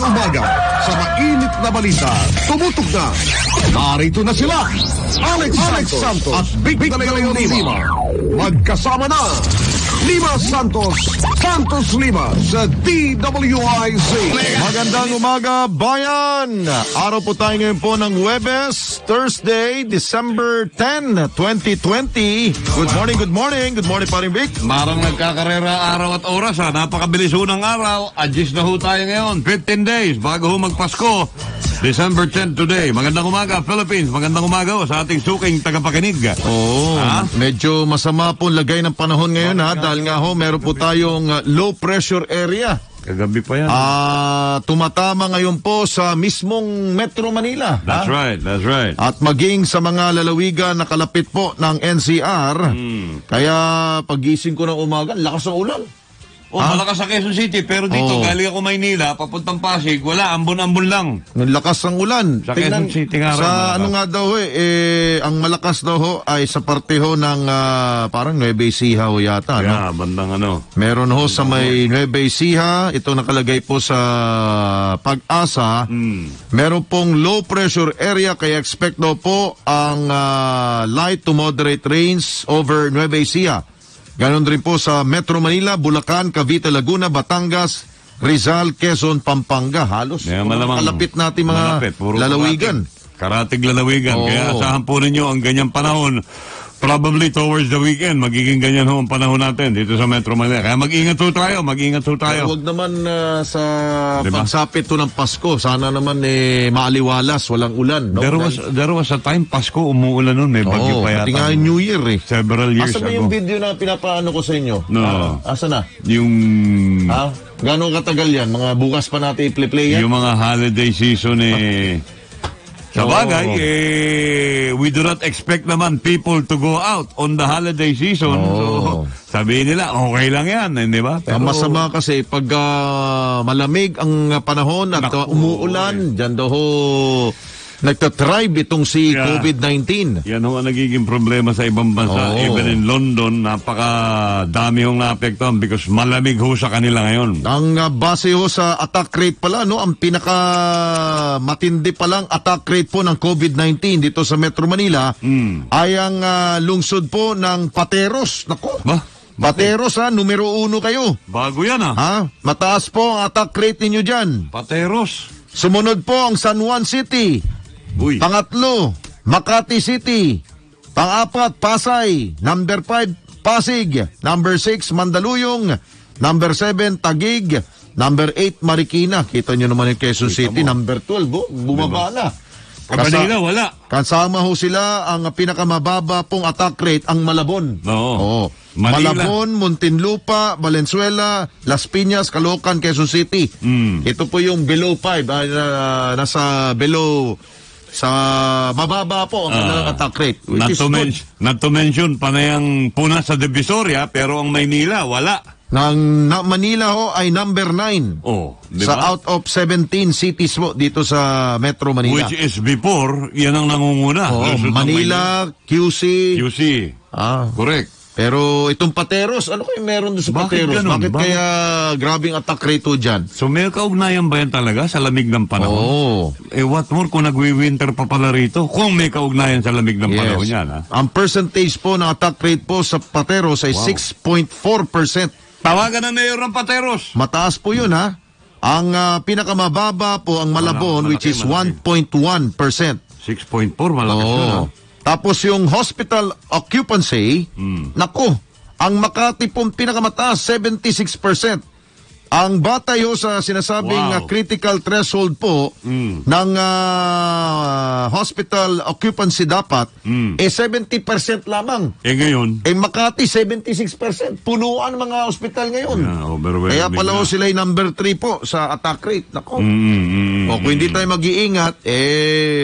tuwing umaga sa mainit na balita. Tumutok na. Narito na sila. Alex Santos at Big Leon Lima. Magkasama na. Lima Santos Lima sa DWIZ. Magandang umaga, bayan! Araw po tayo ngayon po ng Huwebes, Thursday, December 10, 2020. Good morning, paring Vic. Marang nagkakarera araw at oras ha. Napakabilis ho ng araw. Adjust na ho tayo ngayon. 15 days bago ho magpasko. December 10 today. Magandang umaga, Philippines. Magandang umaga ho sa ating suking tagapakinig. Oo, medyo masama po lagay ng panahon ngayon ha. Dahil nga ho, meron po tayong low pressure area. Kagabi pa yan. Tumatama ngayon po sa mismong Metro Manila. That's right. At maging sa mga lalawigan na kalapit po ng NCR. Kaya pagising ko ng umaga, lakas ng ulan. Malakas sa Quezon City, pero dito, galing ako Maynila, papuntang Pasig, wala, ambon-ambon lang. Ang lakas ng ulan. Sa Quezon City nga sa ano nga daw ang malakas daw ho ay sa parte ho ng parang Nueva Ecija ho yata. Yeah, bandang ano. Meron ho sa may Nueva Ecija, ito nakalagay po sa Pag-asa. Meron pong low pressure area, kaya expect daw po ang light to moderate rains over Nueva Ecija. Ganon rin po sa Metro Manila, Bulacan, Cavite, Laguna, Batangas, Rizal, Quezon, Pampanga. Halos kalapit natin mga lalawigan. Karatig lalawigan. Kaya asahan po ninyo ang ganyang panahon. Probably towards the weekend, magiging ganyan ho ang panahon natin dito sa Metro Manila. Kaya mag-ingat ho tayo. Huwag naman sa pagsapit to ng Pasko. Sana naman maaliwalas, walang ulan. No? There was a time, Pasko, umuulan nun. May bagyo pa yata. Pati nga New Year Several years ago. Asa ba yung video na pinapaano ko sa inyo? No. Asa na? Yung... Gano'ng katagal yan? Mga bukas pa natin i-play yan? Yung mga holiday season sa bagay, we do not expect naman people to go out on the holiday season. So, sabihin nila, okay lang yan, hindi ba? Pero masama kasi pag malamig ang panahon at umuulan, dyan daw nagtatribe itong si COVID-19. Yan ho ang nagiging problema sa ibang bansa. Even in London, napakadami hong naapektuhan because malamig ho sa kanila ngayon. Ang base ho sa attack rate pala, no, ang pinaka matindi palang attack rate po ng COVID-19 dito sa Metro Manila ay ang lungsod po ng Pateros. Nako. Pateros numero 1 kayo. Bago yan Mataas po ang attack rate ninyo dyan. Pateros. Sumunod po ang San Juan City. Pangatlo, Makati City. Pang-4, Pasay. Number 5, Pasig. Number 6, Mandaluyong. Number 7, Taguig. Number 8, Marikina. Kita nyo naman yung Quezon City. Number 12, bumaba na. Manila, wala. Kasama ho sila ang pinakamababa pong attack rate, ang Malabon. Malabon, Muntinlupa, Valenzuela, Las Piñas, Caloocan, Quezon City. Ito po yung below 5, nasa below, sa mababa po ang attack rate. Not to mention, panayang puna sa Divisoria, pero ang Maynila, wala. Manila ho ay number 9 sa out of 17 cities po dito sa Metro Manila. Which is before, yan ang nangunguna. Manila, QC. Correct. Pero itong Pateros, ano kayo meron doon sa Pateros? Bakit kaya grabing attack rate ho dyan? So may kaugnayan ba yan talaga sa lamig ng panahon? What more kung nagwi-winter pa pala rito? Kung may kaugnayan sa lamig ng panahon yan. Ang percentage po ng attack rate po sa Pateros ay 6.4%. Tawagan ng mayor ng Pateros. Mataas po yun Ang pinakamababa po ang Malabon, which is 1.1%. 6.4, malakas yun Tapos yung hospital occupancy, naku, ang Makati pong pinakamataas, 76%. Ang batay ho sa sinasabing critical threshold po ng hospital occupancy dapat, 70% lamang. Ngayon? Makati, 76%. Punuan mga hospital ngayon. Kaya pala ho sila yung number 3 po sa attack rate. Nako. Kung hindi tayo mag-iingat,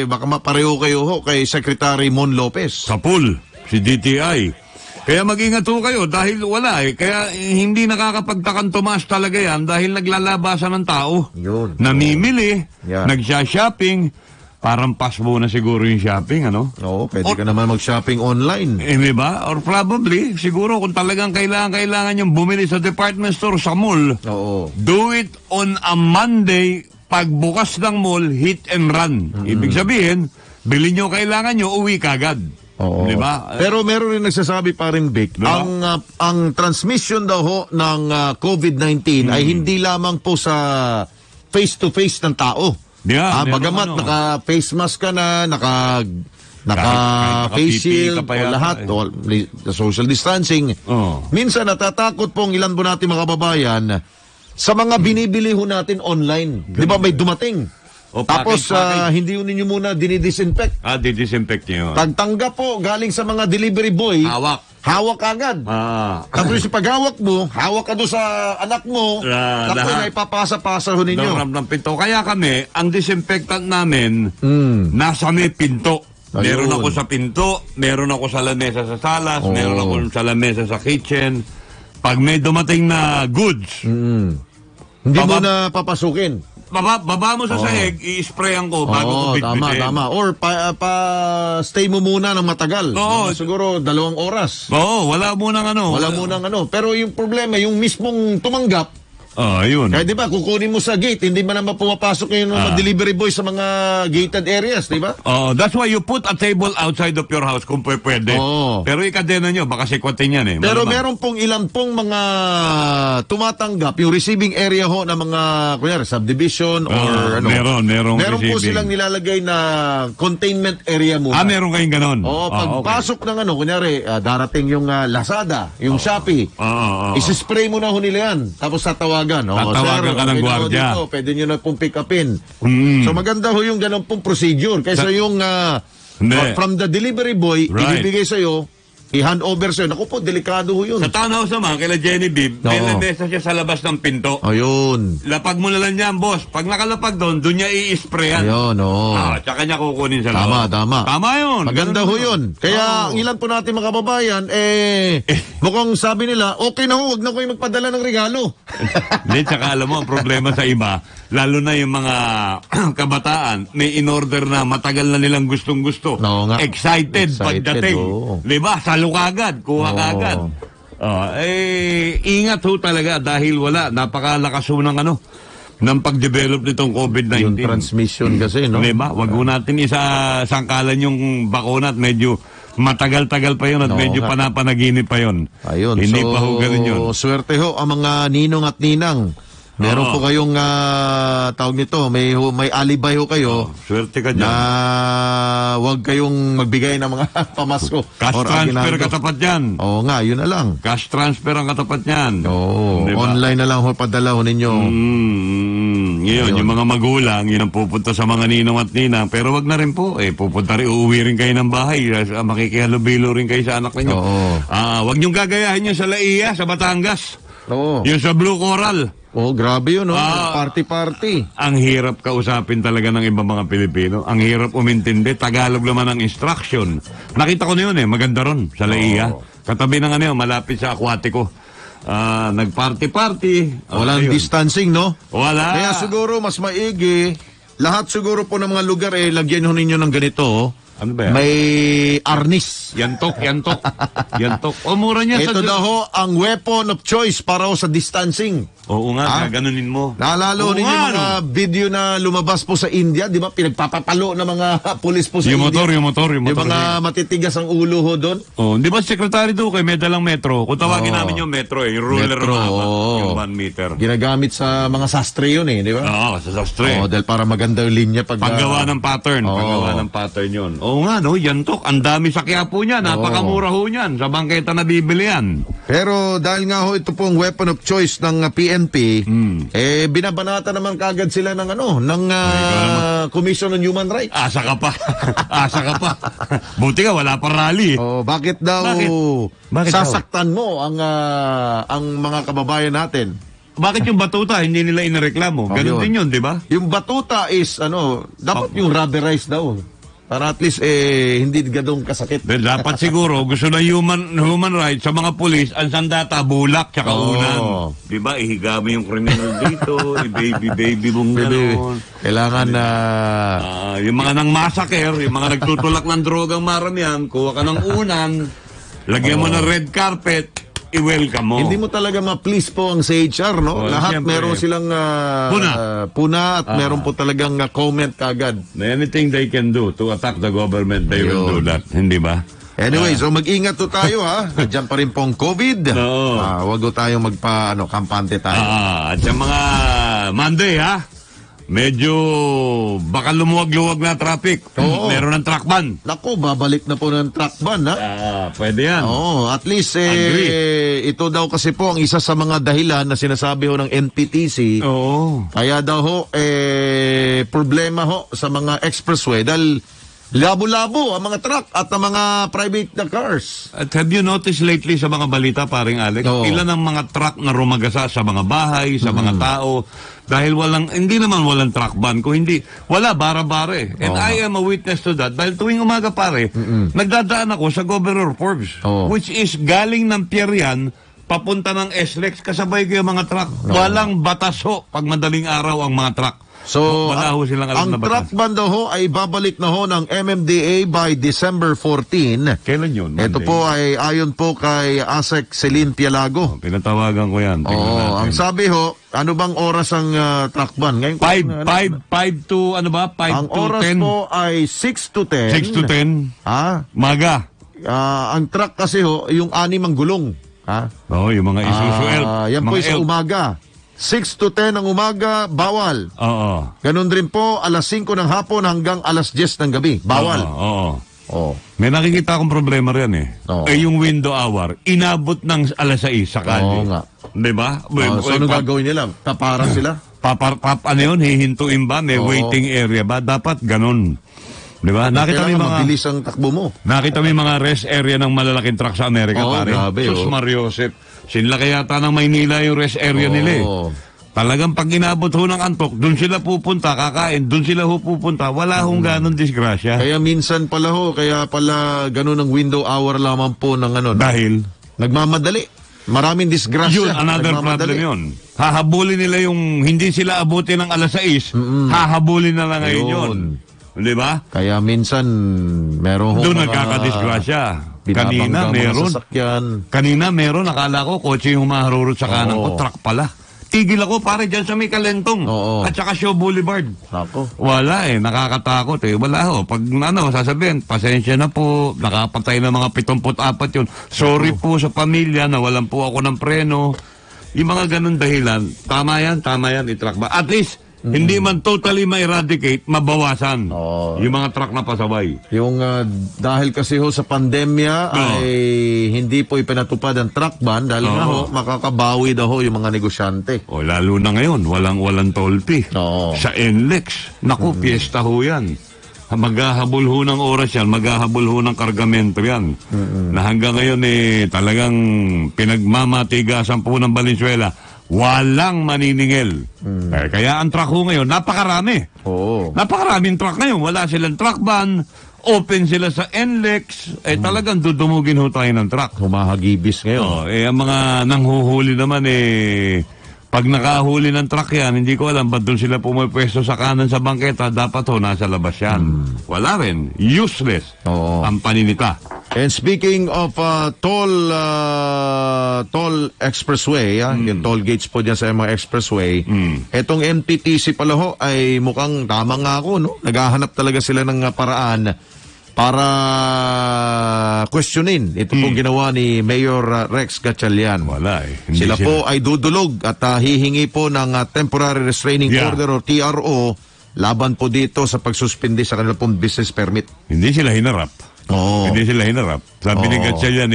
baka mapareho kayo kay Secretary Mon Lopez. Sa pool, si DTI. Kaya mag-ingat ho kayo dahil wala Kaya hindi nakakapagtakang tumaas talaga yan dahil naglalabasan ng tao. Yun. Namimili, nagsha-shopping. Parang pass mo na siguro yung shopping, pwede ka naman mag-shopping online. Diba? Or probably, siguro kung talagang kailangan yung bumili sa department store, sa mall, do it on a Monday pagbukas ng mall, hit and run. Ibig sabihin, bilhin nyo kailangan nyo, uwi kagad. Oo. Di ba? Pero meron rin nagsasabi pa rin, Vic, Diba? ang transmission daw ho ng COVID-19 ay hindi lamang po sa face-to-face ng tao. Yeah, bagamat ano. naka-face mask ka na, naka-face Kahit shield, naka-PPE ka pa o yata, lahat, eh. o social distancing. Oo. Minsan natatakot pong ilan po natin mga kababayan sa mga binibili ho natin online. Di ba may dumating? O, Tapos package. hindi ho ninyo muna dinidisinfect. Didisinfect nyo yun. Pagtanggap po galing sa mga delivery boy, hawak agad. Tapos yung paghawak mo, hawak ka doon sa anak mo, tapos na ipapasa-pasa ho ninyo. Daram ng pinto. Kaya kami, ang disinfectant namin, nasa may pinto. Ayun. Meron ako sa pinto, meron ako sa lamesa sa salas, meron ako sa lamesa sa kitchen. Pag may dumating na goods, Hindi mo na papasukin. baba mo sa sahig, i-sprayan ko bago ko bitbitin. Tama. Or stay mo muna ng matagal. Oo. Siguro 2 oras. Oo, wala munang ano. Wala munang ano. Pero yung problema, yung mismong tumanggap, Ayun. kaya di ba, kukunin mo sa gate, hindi man naman pumapasok yung mga delivery boy sa mga gated areas, di ba? That's why you put a table outside of your house kung pwede. Oo. Pero ikadena nyo, baka sikwatin yan eh. Pero Malamang. meron pong ilan pong mga tumatanggap, yung receiving area ho ng mga, kunyari, subdivision or ano. Meron po receiving. silang nilalagay na containment area muna. Meron kayong ganon. Oo, pagpasok ng ano, kunyari, darating yung Lazada, yung Shopee, isispray mo na ho nila yan. Tapos tatawagan. Tatawagan ka ng gwardiya. Dito, pwede nyo na pong pick upin. So maganda ho yung ganun pong procedure. Kaysa yung from the delivery boy, Right. ibibigay sa'yo, i-hand over sa'yo. Naku po, delikado ho yun. Sa townhouse naman, kila Genevieve, may Oo. lamesa siya sa labas ng pinto. Ayun. Lapag mo na lang yan, boss. Pag nakalapag doon, doon niya i-sprayan. Ayun, oo. Tsaka niya kukunin sa Tama, loob. tama. Tama yun. Maganda Ganun ho yun. Kaya ang ilan po natin mga kababayan, mukhang sabi nila, okay na ho, wag na ko yung magpadala ng regalo. Hindi, tsaka alam mo, ang problema sa iba, lalo na yung mga kabataan, may in-order na matagal na nilang gustong-gusto. Oo nga. Excited pagdating. oo. Diba? Salo kagad, kuha Oo. kagad. Ingat ho talaga dahil wala. Napakalakas ho ng ng pag-develop nitong COVID-19. Yung transmission kasi, no? Diba? Wag ho natin sangkalan yung bakuna at medyo matagal-tagal pa yun at Oo medyo nga. panapanaginip pa yun. Ayun. Hindi pa ho ganun yun. Swerte ho ang mga ninong at ninang. Meron Oo. po kayong tawag nito, may alibay ho kayo Swerte ka na dyan. wag kayong magbigay ng mga pamasko. Cash or transfer aguinaldo. katapat yan. Oo nga, yun na lang. Cash transfer ang katapat niyan. Oo, Diba? online na lang ho padala ho ninyo. Ngayon, Ayun. yung mga magulang, yun ang pupunta sa mga ninong at ninang. Pero wag na rin po, pupunta rin, uuwi rin kayo ng bahay. Makikihalubilo rin kayo sa anak ninyo. Oo. Wag niyong gagayahin yun sa Laia, sa Batangas. Oo. Yung sa Blue Coral. Oh, grabe yun, no? Party-party. Ang hirap kausapin talaga ng ibang mga Pilipino. Ang hirap umintindi. Tagalog naman ang instruction. Nakita ko na yun maganda ron sa Laia. Katabi ng malapit sa Aquatico. Nag-party-party. Walang Ayun. distancing, no? Wala. Kaya siguro mas maigi, lahat siguro po ng mga lugar lagyan ho ninyo ng ganito. Ano ba yan? May arnis. Yantok. O, mura niya. Ito daw ho ang weapon of choice para ho sa distancing. Oo nga, ganunin mo. Naalala ho Oo ninyo nga, mga video na lumabas po sa India, di ba? Pinagpapapalo ng mga pulis po sa Yung India. motor. Yung mga matitigas ang ulo ho doon. Oh, di ba Secretary Duque, may dalang metro? Kung tawagin namin yung metro, yung ruler Metro, na haba, oo. yung 1 meter. Ginagamit sa mga sastre yun di ba? Oo, sa sastre. Dahil para maganda yung linya pag... Paggawa ng pattern. Oo. Paggawa ng pattern yun. Oo nga, no? Yantok. Ang dami sa Quiapo niya. Napakamura ho niyan. Sa bangketa na bibili yan. Pero dahil nga ho ito pong weapon of choice ng PNP, binabanata naman kagad sila ng Commission on Human Rights. Asa ka pa. Buti ka, wala pa rally. Bakit daw Bakit sasaktan mo ang mga kababayan natin? Bakit yung batuta hindi nila inareklamo? Ganun yun. din yun, di ba? Yung batuta is dapat yung rubberized daw. Para at least hindi gadong kasakit. Dapat siguro gusto na human rights sa mga pulis ang sandata bulak tsaka unan. Di ba? Ihiga mo yung criminal dito, i-baby mong gano'n. Kailangan na yung mga nang massacre, yung mga nagtutulak ng drogang maramihan, kuha ka ng unan, lagyan mo ng red carpet, i-welcome mo. Hindi mo talaga ma-please po ang CHR, no? Oh, Lahat siyempre. meron silang puna at meron po talagang comment kagad. Anything they can do to attack the government, they will do that. Hindi ba? Anyway, so mag-ingat to tayo, ha? Nandiyan pa rin pong COVID. Oo. Wag ko tayong kampante tayo. At sa mga Monday, ha? Medyo baka lumuwag-luwag na traffic. Oo. Meron ng truck ban. Naku, babalik na po ng truck ban, ha? Pwede yan. Oo, at least Agree. ito daw kasi po ang isa sa mga dahilan na sinasabi ho ng NPTC. Oo. Kaya daw ho, problema ho sa mga expressway dahil labo-labo ang mga truck at ang mga private na cars. At have you noticed lately sa mga balita, paring Alex, Oo. ilan ang mga truck na rumagasa sa mga bahay, sa mga tao, dahil hindi naman walang truck ban, kung hindi, wala, bara-bare. And I am a witness to that, dahil tuwing umaga pare, nagdadaan ako sa Governor Forbes, Oo. which is galing ng Pierian, papunta ng SLEX, kasabay ko yung mga truck. Walang batas ho pag madaling araw ang mga truck. So, Wala ho silang alam ang na batas. truck ban daw ho ay babalik na ho ng MMDA by December 14. Kailan yun? Ito Monday? po ay ayon po kay ASEC Celine Pialago. Pinatawagan ko yan. Tingnan natin. Ang sabi ho, ano bang oras ang truck ban? Ngayon, 5 to, ano ba? 5 ang to oras 10? po ay 6 to 10. 6 to 10? Maga. Ang truck kasi ho, yung 6 ang gulong. Oo, yung mga Isuzu Elf. Yan po Mga sa Elf. umaga. 6 to 10 ng umaga, bawal. Oo. Ganon rin po, alas 5 ng hapon hanggang alas 10 ng gabi. Bawal. Oo. May nakikita akong problema rin eh. Oo. Yung window hour, inabot ng alas 6 sa kalye. Oo nga. Di ba? So, anong gagawin nila? Taparan sila? Ano yun? Hihintuin ba? May Oo. waiting area ba? Dapat ganun. Di ba? Nakita mo Kailangan yung mga... mabilis ang takbo mo. Nakita mo yung mga rest area ng malalaking truck sa Amerika, Oo, pare. grabe, Sus oh. Mariosep. Sinlaki yata ng Maynila yung rest area nila eh. Oo. Talagang pag inabot ho ng antok, doon sila pupunta, kakain, doon sila ho pupunta. Wala hong ganun disgrasya. Kaya minsan pala ho, kaya pala ganun ang window hour lamang po ng ano. Dahil, Nagmamadali. Maraming disgrasya. yun, another problem yun. Hahabulin nila yung hindi sila abutin ng alas 6, hahabulin na lang ngayon yun. Di ba? Kaya minsan, meron ho Doon mga nagkakadisgrasya. binabangga mga sasakyan. Kanina meron, nakala ko, kotse yung maharurot sa kanan ko, Oo. truck pala. Tigil ako pare dyan sa may Kalentong. Oo. At saka Shaw Boulevard. Ako. Wala eh, nakakatakot eh. Wala ho. Pag sasabihin, pasensya na po, nakapatay na mga 74 yun. Sorry po sa pamilya, nawalan po ako ng preno. Yung mga ganun dahilan, tama yan, i-track ba? At least, hindi man totally ma-eradicate, mabawasan. Oo. Yung mga truck na pasaway. Yung dahil kasi ho sa pandemya ay hindi po ipinatupad ang truck ban dahil nga ho makakabawi daw ho yung mga negosyante. O lalo na ngayon, walang toll fee. Oo. Sa NLEX, naku, piyesta ho yan. Maghahabol ho ng oras yan, maghahabol ho ng kargamento yan. Na hanggang ngayon talagang pinagmamatigasan po ng Valenzuela, walang maniningil. Kaya ang truck ho ngayon, napakarami. Oo. Napakaraming truck ngayon. Wala silang truck ban, open sila sa NLEX, talagang dudumugin ho tayo ng truck. Humahagibis ngayon. Ang mga nanghuhuli naman pag nakahuli ng truck yan, hindi ko alam ba't doon sila pumipwesto sa kanan sa bangketa, dapat ho nasa labas yan. Wala rin. Useless Oo. ang paninita. And speaking of toll expressway, yung toll gates po dyan sa mga expressway, etong MTTC pala ho ay mukhang tama nga ako, no? Naghahanap talaga sila ng paraan para questionin ito pong ginawa ni Mayor Rex Gatchalian. Wala Hindi Sila po ay dudulog at hihingi po ng temporary restraining order o TRO laban po dito sa pagsuspindi sa kanilang pong business permit. Hindi sila hinarap. Oo. Hindi sila hinarap. Sabi ni Gatchalian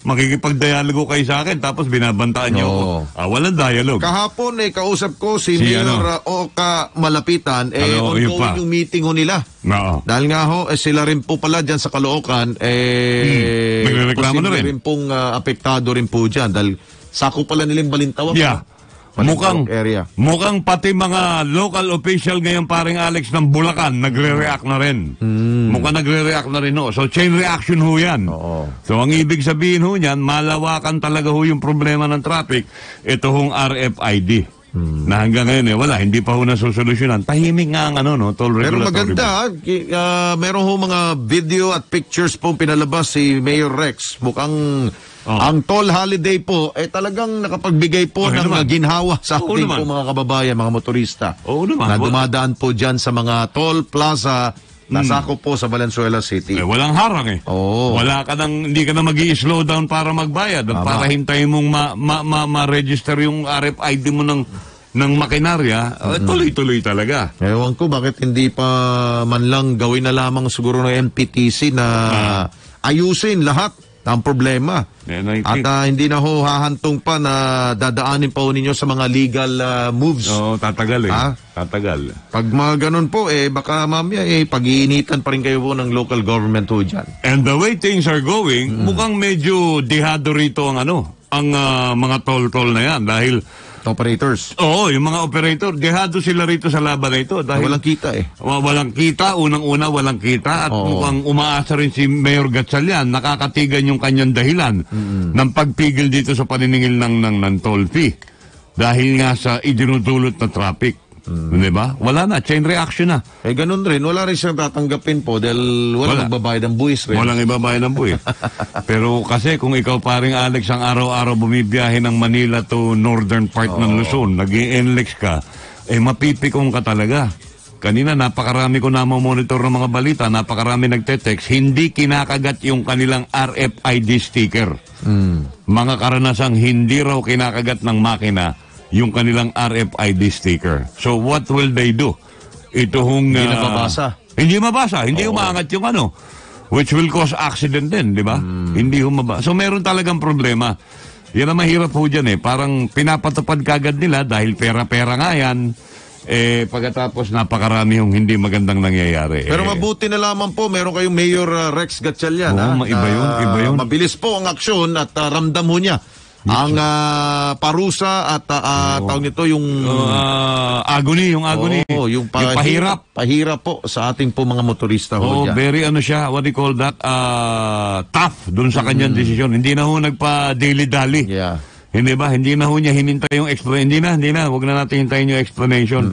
makikipag-dialogo kayo sa akin tapos binabantaan niyo ako. Walang dialogue. Kahapon kausap ko si Si Mayor Oka Malapitan, Ano, yun pa. ongoing yung meeting ho nila. Oo. Dahil nga ho, sila rin po pala dyan sa Caloocan, Nagrereklamo na posible rin. pong apektado rin po dyan. Dahil sako pala nilang Balintawak. Yeah. Balintawak area. Mukhang pati mga local official ngayon, paring Alex ng Bulacan, nagre-react na rin. Mukhang nagre-react na rin ho. So, chain reaction ho yan. Oo. So, ang ibig sabihin ho yan, malawakan talaga ho yung problema ng traffic. Ito hong RFID. Na hanggang ngayon wala, hindi pa ho nasusolusyonan. Tahimik nga ang toll Pero regulatory. maganda, meron ho mga video at pictures pong pinalabas si Mayor Rex. Mukhang Ang toll holiday po, talagang nakapagbigay po Okay ng naman. ginhawa sa Oo ating naman. po mga kababayan, mga motorista. Oo naman. Na dumadaan po dyan sa mga toll plaza na sakop po sa Valenzuela City. Walang harang eh. Oo. Hindi ka na mag-i-slow down para magbayad. At para hintayin mong ma-register yung RFID mo ng makinarya, tuloy-tuloy talaga. Ewan ko bakit hindi pa man lang gawin na lamang siguro ng MPTC na ayusin lahat ng problema. And I At think, hindi na ho hahantong pa na dadaanin pa ho ninyo sa mga legal moves. tatagal eh. Ha? Tatagal. Pag mga ganun po, baka mamaya pag-iinitan pa rin kayo po ng local government ho dyan. And the way things are going, mukhang medyo dihado rito ang mga toll na yan. Dahil, Operators. yung mga operator, dihado sila rito sa laban na ito. Dahil Walang kita walang kita, unang-una walang kita. At Oo. mukhang umaasa rin si Mayor Gatchalian, nakakatigan yung kanyang dahilan ng pagpigil dito sa paniningil ng toll fee. Dahil nga sa idinudulot na traffic. Di ba? Wala na, chain reaction na. Ganun rin. Wala rin siyang tatanggapin po dahil Wala. walang magbabayad ng buwis rin. Walang ibabayad ng buwis. Pero kasi kung ikaw paring Alex ang araw-araw bumibiyahe ng Manila to northern part ng Luzon, nag-i-NLEX ka, mapipikong ka talaga. Kanina napakarami ko na monitor ng mga balita, napakarami nagte-text, hindi kinakagat yung kanilang RFID sticker. Mga karanasang hindi raw kinakagat ng makina yung kanilang RFID sticker. So what will they do? Ito hong... Hindi nababasa. Hindi mabasa. Hindi umaangat yung which will cause accident din, di ba? Hindi mabasa. So meron talagang problema. Yan ang mahirap po dyan eh. Parang pinapatupad kagad nila dahil pera-pera nga yan. Pagkatapos napakarami yung hindi magandang nangyayari. Pero mabuti na lamang po, meron kayong Mayor Rex Gatchalian. Oo, iba yun. Mabilis po ang aksyon at ramdam ho niya ang parusa at tawag nito yung agony, yung agony. Oo, yung pahirap. Pahirap po sa ating po mga motorista ho dyan. Very siya, what do you call that? Tough dun sa kanyang desisyon. Hindi na ho nagpa-daily-dally. Yeah. Hindi ba? Hindi na ho niya hinintay yung explanation. Hindi na. Huwag na natin hintayin yung explanation.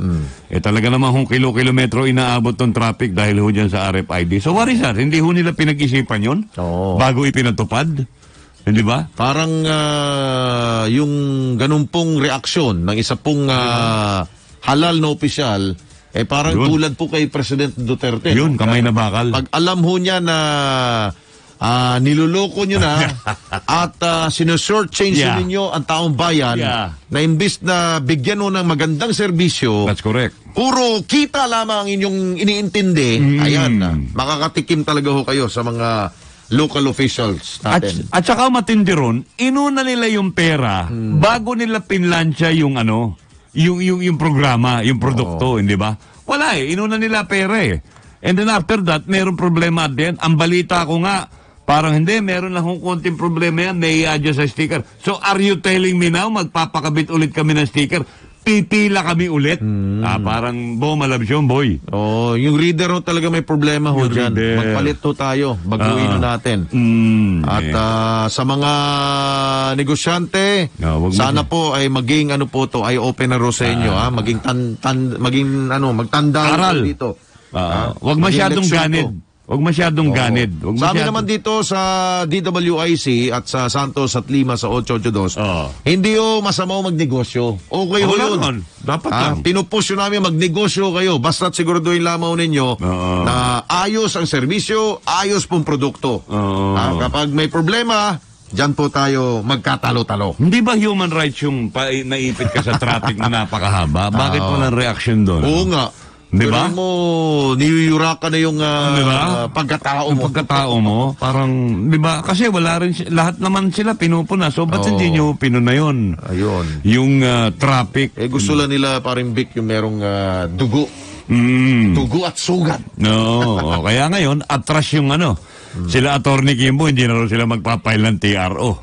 Talaga naman hong kilo-kilometro inaabot ng traffic dahil ho dyan sa RFID. So what is that? Hindi ho nila pinag-isipan yun? Oo. Bago ipinatupad? Hindi ba? Parang yung ganun pong reaksyon ng isa pong halal na opisyal, parang Yun. tulad po kay President Duterte. Yun, kamay na bakal. Pag alam ho niya na niluloko nyo na at sinusort-change Yeah. ninyo ang taong bayan na imbis na bigyan mo ng magandang serbisyo, That's correct. puro kita lamang ang inyong iniintindi, makakatikim talaga ho kayo sa mga local officials natin. At saka matindi ron, inuna nila yung pera bago nila pinlansya yung yung programa, yung produkto, hindi ba? Wala inuna nila pera And then after that, meron problema at the end. Ang balita ko nga, parang hindi, meron lang kung konting problema yan, nai-adjust sa sticker. So are you telling me now, magpapakabit ulit kami ng sticker? Pipila kami ulit? Parang malabs yun, boy. Yung reader ho talaga may problema ho Yung dyan. reader. Magpalit ho tayo, baguhin ho natin. At sa mga negosyante, wag mo sana po ay maging ay open na ro sa inyo, magtanda Aral. dito. Wag masyadong ganid. Huwag masyadong ganid. Sa amin naman dito sa DWIC at sa Santos at Lima sa 882, hindi ho masama ho magnegosyo. Okay ho yun. Naman. Dapat lang. Pinupush namin magnegosyo kayo. Basta't siguraduhin lamang ninyo na ayos ang serbisyo, ayos pong produkto. Kapag may problema, dyan po tayo magkatalo-talo. Hindi ba human rights yung naipit ka sa traffic na napakahaba? Bakit walang reaction doon? Oo nga. Di ba? Pero mo, niyuyura ka na yung Diba? pagkatao mo. Pagkatao mo, parang, di ba? Kasi wala rin, lahat naman sila pinupuna. So, ba't hindi nyo pinuna yun? Ayun. Yung traffic. Gusto lang nila paring Vic yung merong dugo. Dugo at sugat. No, kaya ngayon, atras yung sila Attorney Kimbo, hindi na raw sila magpapail ng TRO.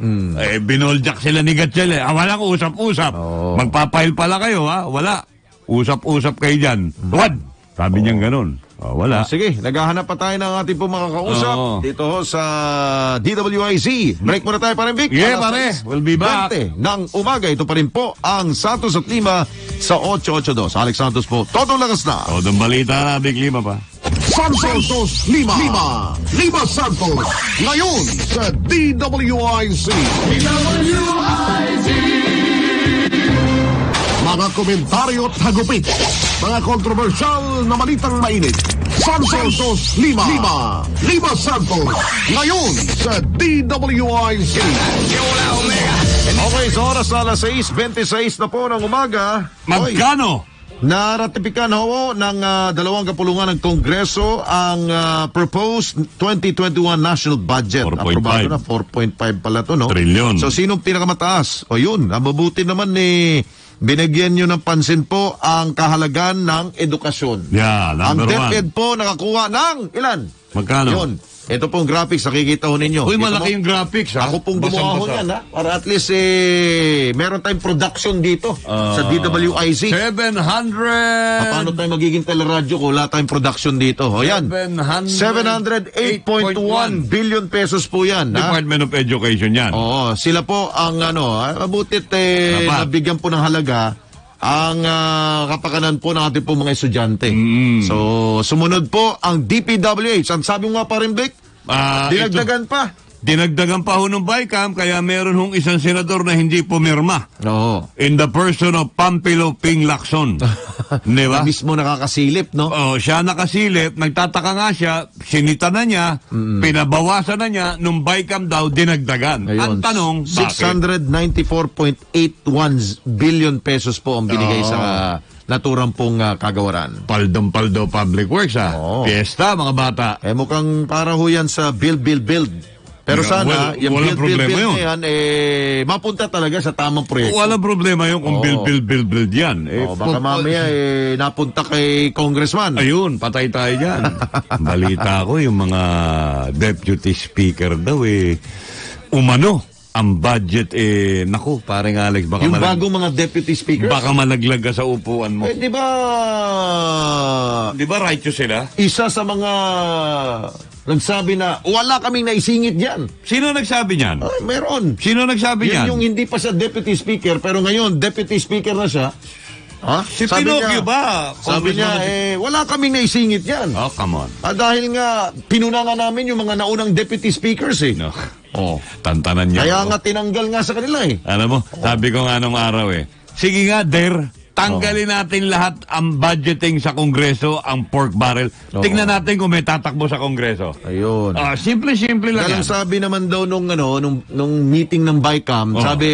Binoljak sila ni Gatchalian. Walang usap-usap. Magpapail pala kayo, Wala. Usap-usap kayo dyan. Tuwad! Sabi niyang ganun. Wala. Sige, naghahanap pa tayo ng ating pong mga kausap dito ho sa DWIZ. Break muna tayo pa rin, Vic. Yeah, pare. We'll be back. 20 ng umaga. Ito pa rin po ang Santos at Lima sa 882. Alex Santos po. Totoo lakas na. Todong balita na, Big Lima pa. Santos Lima. Lima Santos. Ngayon sa DWIC. Mga komentaryo at hagupit. Mga kontrobersyal na balitang mainit. Santos Lima. Lima Santos. Ngayon sa DWIC. Okay, sa oras na alas 6:26 na po ng umaga. Magkano? Naratipikan ho ng dalawang kapulungan ng Kongreso ang proposed 2021 national budget. 4.5. Aprobado na, 4.5 pala to, no? Trilyon. So, sinong pinakamataas? O yun, ang mabuti naman binigyan nyo ng pansin po ang kahalagan ng edukasyon. Yeah, Ang number DepEd one. po nakakuha ng ilan? Magkano? Yun. Ito pong graphics, nakikita ho ninyo. Uy, Kita malaki mo? yung graphics, ha? Ako pong gumawa ho Basang-basa. yan, ha? Para at least, meron tayong production dito sa DWIC. 700... Paano tayo magiging teleradyo kung wala tayong production dito? O yan, 708.1 billion pesos po yan. Ha? Department of Education yan. Oo, sila po ang mabutit Dapat. nabigyan po ng halaga ang kapakanan po ng ating po mga estudyante. So, sumunod po ang DPWH. Ang sabi mo nga pa rin, Vic, dinagdagan pa. Dinagdagan pa ho ng BICAM, kaya meron hong isang senador na hindi pumirma. Oo. In the person of Pampilo Ping Lacson. Di ba? Mismo nakakasilip, no? Oh, siya nakasilip, nagtataka nga siya, sinita na niya, pinabawasan na niya, nung BICAM daw dinagdagan. Ang tanong, bakit? 694.81 billion pesos po ang binigay sa naturang pong kagawaran. Paldong-paldo Public Works, ha? Oo. Fiesta, mga bata. Mukhang para ho yan sa build. Pero Yeah, sana, yung walang build problema yun. na yan, mapunta talaga sa tamang proyekto. Walang problema yun kung build yan. Baka mamaya, napunta kay congressman. Ayun, patay tayo dyan. Balita ko, yung mga deputy speaker daw, umano, ang budget, naku, parang Alex, baka Yung bagong mga deputy speakers. baka malaglag ka sa upuan mo. Di ba, Di ba righteous sila? isa sa mga nagsabi na wala kaming naisingit dyan. Sino nagsabi niyan? Ay, meron. Sino nagsabi Yun niyan? yung hindi pa siya deputy speaker, pero ngayon, deputy speaker na siya. Ha? Si Pinocchio ba? Sabi niya, wala kaming naisingit yan. Oh, come on. Dahil nga, pinunangan namin yung mga naunang deputy speakers No. Oh. Tantanan niya. Kaya ako. nga tinanggal nga sa kanila Alam mo, sabi ko nga nung araw sige nga, tanggalin natin lahat ang budgeting sa Kongreso, ang pork barrel. Tingnan natin kung may tatakbo sa Kongreso. Ayun. Simple lang Galang yan. sabi naman daw nung meeting ng BICAM, sabi,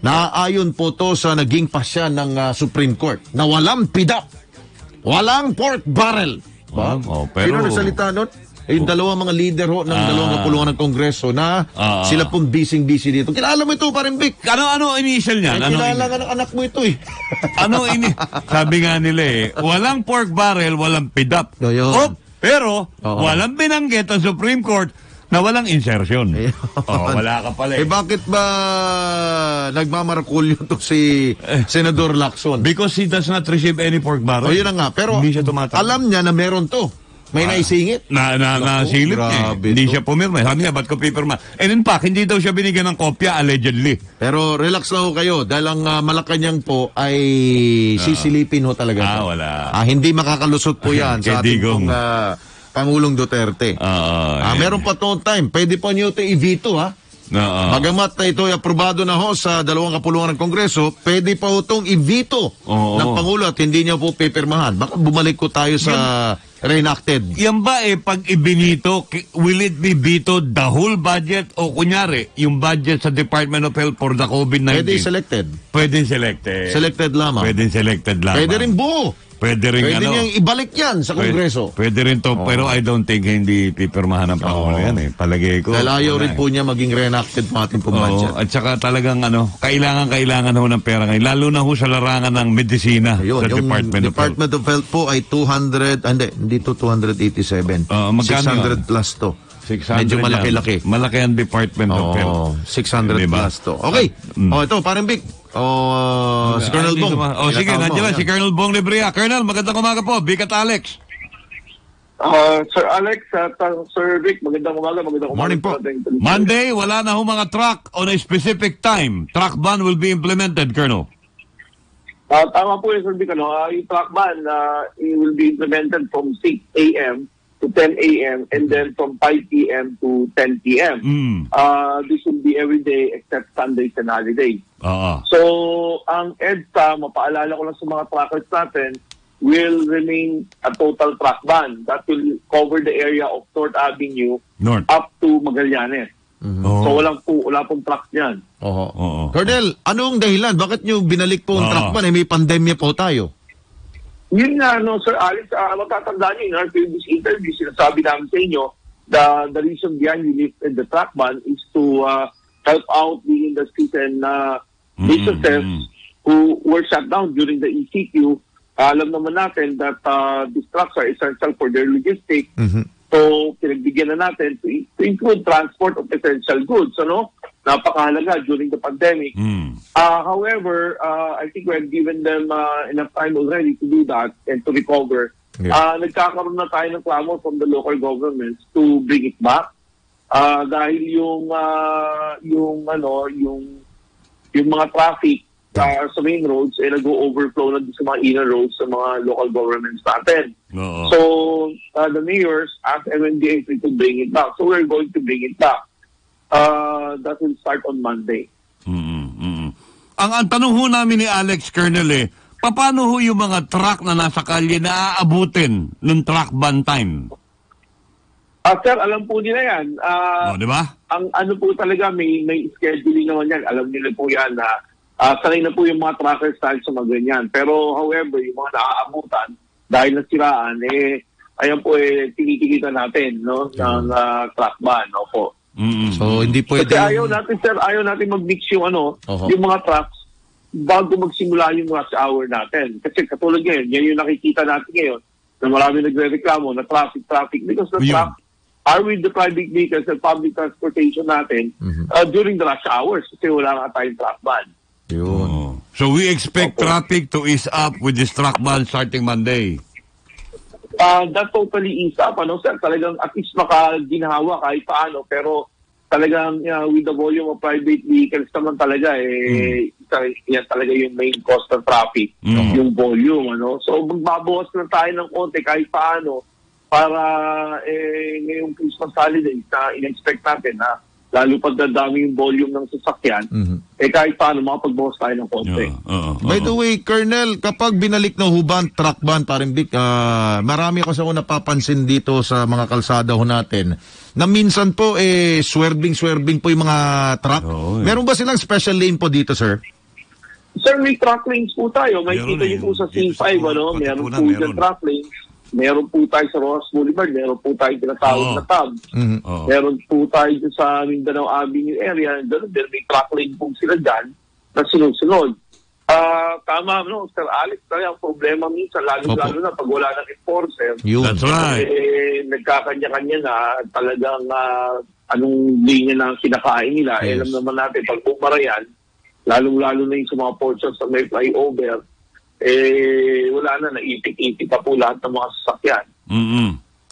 naaayon po to sa naging pasya ng Supreme Court na walang pidap, walang pork barrel. Pero... Sino nagsalita nun? Yung dalawang mga leader ng dalawang kapulungan ng Kongreso na sila pong busy dito. Kilala mo ito, parang Vic. Ano initial niyan? Kilala nga ng anak mo ito Sabi nga nila walang pork barrel, walang pidap. Ayun. Pero walang binanggit ang Supreme Court na walang insertion. Wala ka pala bakit ba nagmamarakulyo to si Senador Lacson? Because he does not receive any pork barrel. Yun na nga. Pero hindi siya tumatanggap. alam niya na meron to. May naisingit. Nasilip niya. Hindi siya pumirma. Sabi niya, ba't ko pipirma? And in fact, hindi daw siya binigyan ng kopya, allegedly. Pero relax lang ho kayo. Dahil ang Malacanang po ay sisilipin ho talaga. Wala. Hindi makakalusot po yan sa ating pong Pangulong Duterte. Meron pa to time. Pwede pa niyo ito i-veto, ha? Bagamat na ito ay aprobado na ho sa dalawang kapulungan ng Kongreso, pwede pa ho itong i-veto ng Pangulo at hindi niya po pipirmahan. Baka bumalik ko tayo sa reenacted. Yan ba pag ibinito, will it be vetoed the whole budget o kunyari, yung budget sa Department of Health for the COVID-19? Pwede selected. Pwede selected. Selected lamang. Pwede selected lamang. Pwede rin buo. Pwede rin Pwede niyang ibalik yan sa Kongreso. Pwede rin to, pero I don't think hindi pipirmahan ng Pangulo yan Palagay ko. Dahil ayaw rin po niya maging reenacted pa ating budget. At saka talagang kailangan ho ng pera ngayon. Lalo na ho sa larangan ng medisina Ayun, sa yung Department of Health Health. po ay 200, hindi to 287. Magkano 600 plus to. 600 Medyo malaki-laki. Malaki ang Department of Health. 600 Diba? plus to. Okay. Ito, parang Vic. Si Colonel Bong. Sige, nandiyan si Colonel Bong Libria. Colonel, magandang umaga po. Vic at Alex. Sir Alex at Sir Vic, magandang umaga. Morning po. Monday, wala na ho mga truck on a specific time. Truck ban will be implemented, Colonel. Tama po yun, Sir Vic. Yung truck ban, it will be implemented from 6 a.m. to 10 a.m. and then from 5 p.m. to 10 p.m. This will be every day except Sundays and holidays. So, ang EDSA, mapaalala ko lang sa mga truckers natin, will remain a total truck ban. That will cover the area of North Avenue up to Magallanes. So wala pong trucks yan. Colonel, anong dahilan? Bakit nyo binalik po ang truck ban? May pandemya po tayo. Yun nga, Sir Alex, matatandaan nyo, in our previous interview, sinasabi namin sa inyo, the reason behind we lifted the truck ban is to help out the industries and businesses who were shut down during the ECQ. Alam naman natin that these trucks are essential for their logistics. So, pinagbigyan na natin to include transport of essential goods, napakahalaga during the pandemic. However, I think we have given them enough time already to do that and to recover. Nagkakaroon na tayo ng clamor from the local governments to bring it back. Dahil yung mga traffic sa main roads nag-overflow na sa mga inner roads sa mga local governments natin. So, the mayors asked MMDA to bring it back. So, we're going to bring it back. That will start on Monday. Ang tanong ho namin ni Alex, Colonel, paano ho yung mga truck na nasa kalye na aabutin ng truck ban time? Sir, alam po nila yan. Di ba? Ang po talaga, may scheduling naman yan. Alam nila po yan na sanay na po yung mga truckers dahil sa mga ganyan. Pero however, yung mga naaabutan dahil nasiraan, ayan po tinitikita natin ng truck ban. Opo. So, hindi pwede... Kasi ayaw natin mag-mix yung yung mga trucks bago magsimula yung rush hour natin. Kasi katulad ngayon, yan yung nakikita natin ngayon na marami nagre-reklamo na traffic because the trucks are with the private vehicles and public transportation natin during the rush hours kasi wala nga tayong truck ban. Yun. So we expect traffic to ease up with this truck ban starting Monday. That totally ease up, sir. Talagang at least makaginhawa kahit paano. Pero talagang with the volume of private vehicles naman talaga, yan talaga yung main cost of traffic, yung volume. So magbabawas na tayo ng konti kahit paano para ngayong Christmas holidays na in-expect natin na lalo pag dadami yung volume ng sasakyan, kahit paano makapagbawas tayo ng konti. By the way, Colonel, kapag binalik na huban, truck ban, parang Vic, marami kasi ako napapansin dito sa mga kalsada ho natin, na minsan po, swerving po yung mga truck. Meron ba silang special lane po dito, sir? Sir, may truck lanes po tayo. May kita niyo po sa C5, meron po dyan truck lanes. Meron po tayo sa Rojas Boulevard, meron po tayo tinatawag na TAB. Meron po tayo sa Mindanao Avenue area, and then may truck lane po sila dyan na sunod-sunod. Tama, Sir Alex, talaga ang problema minsan, lalo na pag wala ng enforcer. That's right. Nagkakanya-kanya na talagang anong linya na kinakain nila. Alam naman natin, pag bumara yan, lalong-lalo na yung sa mga portions na may flyover, wala na, naipit-ipit pa po lahat ng mga sasakyan.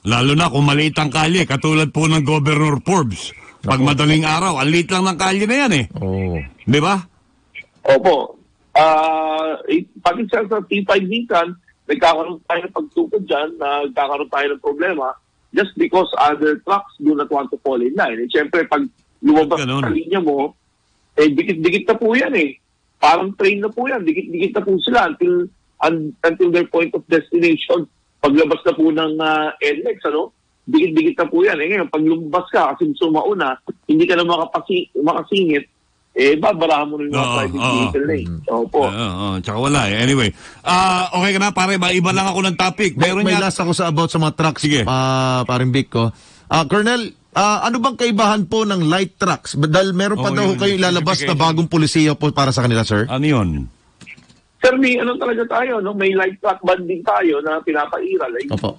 Lalo na kung maliit ang kalye, katulad po ng Governor Forbes. Pag madaling araw, ang liit lang ng kalye na yan Di ba? Opo. Pati sa T5 minsan, nagkakaroon tayo ng pagtukod dyan, nagkakaroon tayo ng problema just because other trucks do not want to fall in line. Siyempre, pag lumabas sa linya mo, dikit-dikit na po yan Parang train na po yan. Dikit-dikit na po sila until their point of destination. Paglabas na po ng NLEX, dikit-dikit na po yan. Ngayon, pag lumabas ka kasi gusto mauna, hindi ka na makasingit, babarahan mo na yung mga private vehicle Opo. Tsaka wala Anyway, okay ka na, pare, iba lang ako ng topic. May last ako about sa mga trucks. Sige. Parang Vic ko. Colonel, ano bang kaibahan po ng light trucks? Dahil meron pa daw kayo ilalabas na bagong pulisiya po para sa kanila, sir? Ano yun? Sir, may talaga tayo, may light truck ban din tayo na pinapairal. Opo.